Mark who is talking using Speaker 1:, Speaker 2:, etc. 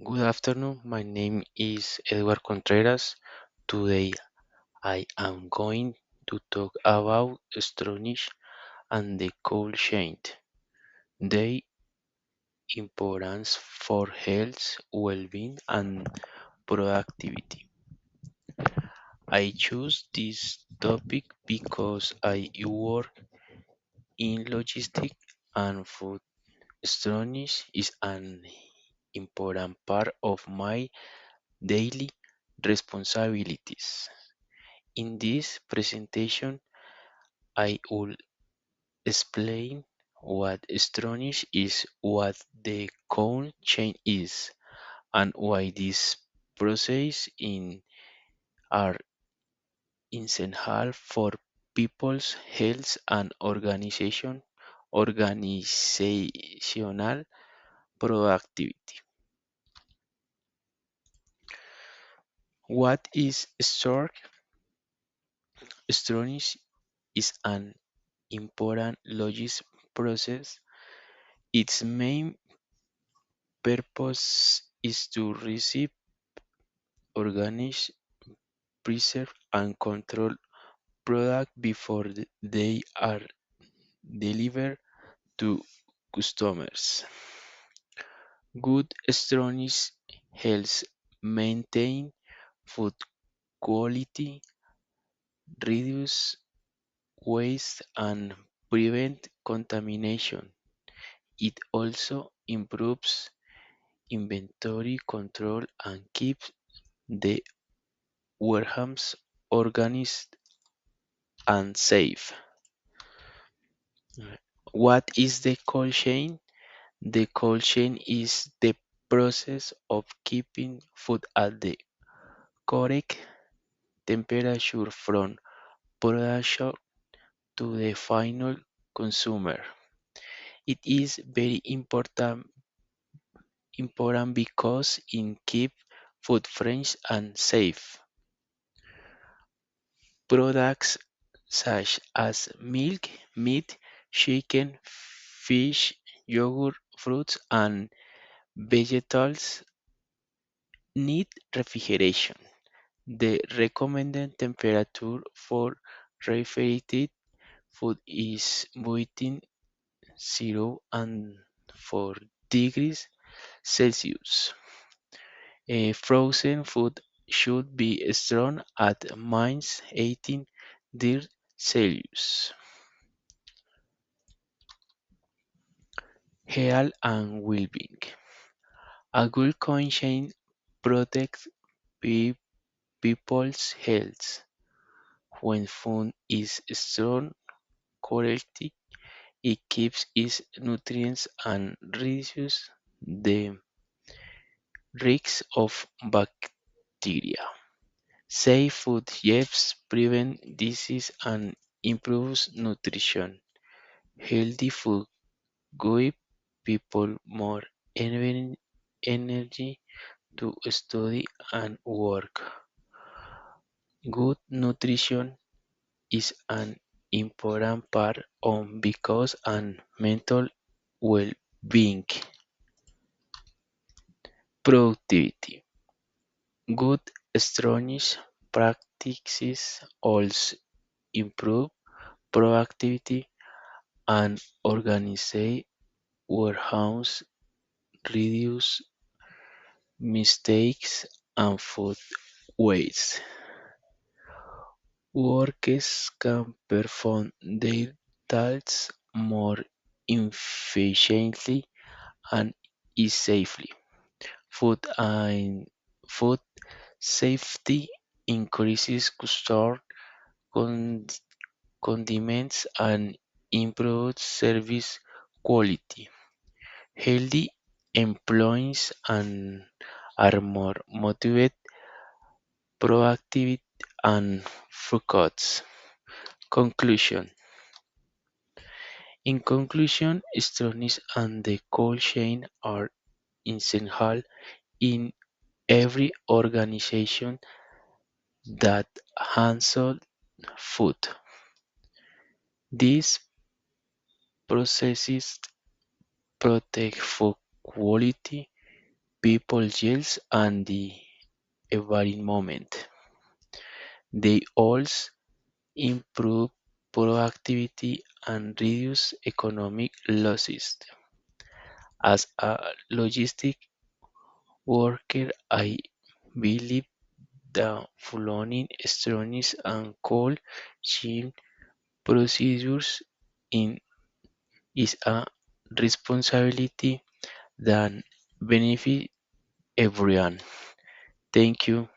Speaker 1: Good afternoon. My name is Edward Contreras. Today I am going to talk about Stronach and the cold chain, their importance for health, well-being, and productivity. I choose this topic because I work in logistics and food. Stronach is an important part of my daily responsibilities. In this presentation, I will explain what Stronach is, what the cold chain is, and why this process in are essential for people's health and organizational productivity. What is storage? Storage is an important logistic process. Its main purpose is to receive, organize, preserve, and control products before they are delivered to customers. Good storage helps maintain food quality, reduce waste, and prevent contamination. It also improves inventory control and keeps the warehouse organized and safe. What is the cold chain? The cold chain is the process of keeping food at the correct temperature from production to the final consumer. It is very important because it keeps food fresh and safe. Products such as milk, meat, chicken, fish, yogurt, fruits, and vegetables need refrigeration. The recommended temperature for refrigerated food is between 0 and 4 degrees Celsius. Frozen food should be stored at minus 18 degrees Celsius. Health and well-being. A good conscience protects pe- people's health. When food is stored correctly, it keeps its nutrients and reduces the risk of bacteria. Safe food helps prevent disease and improves nutrition. Healthy food gives people more energy to study and work. Good nutrition is an important part of because and mental well-being. Productivity. Good storage practices also improve productivity and organize warehouse, reduce mistakes and food waste. Workers can perform their tasks more efficiently and safely. Food and food safety increases customer con- condiments and improves service quality. Healthy employees and are more motivated, proactive, and focused. Conclusion. In conclusion, stillness and the cold chain are essential in every organization that handles food. These processes protect food quality, people yells and the environment. They also improve productivity and reduce economic losses. As a logistic worker, I believe the following strategies and cold chain procedures in is a responsibility that benefit everyone. Thank you.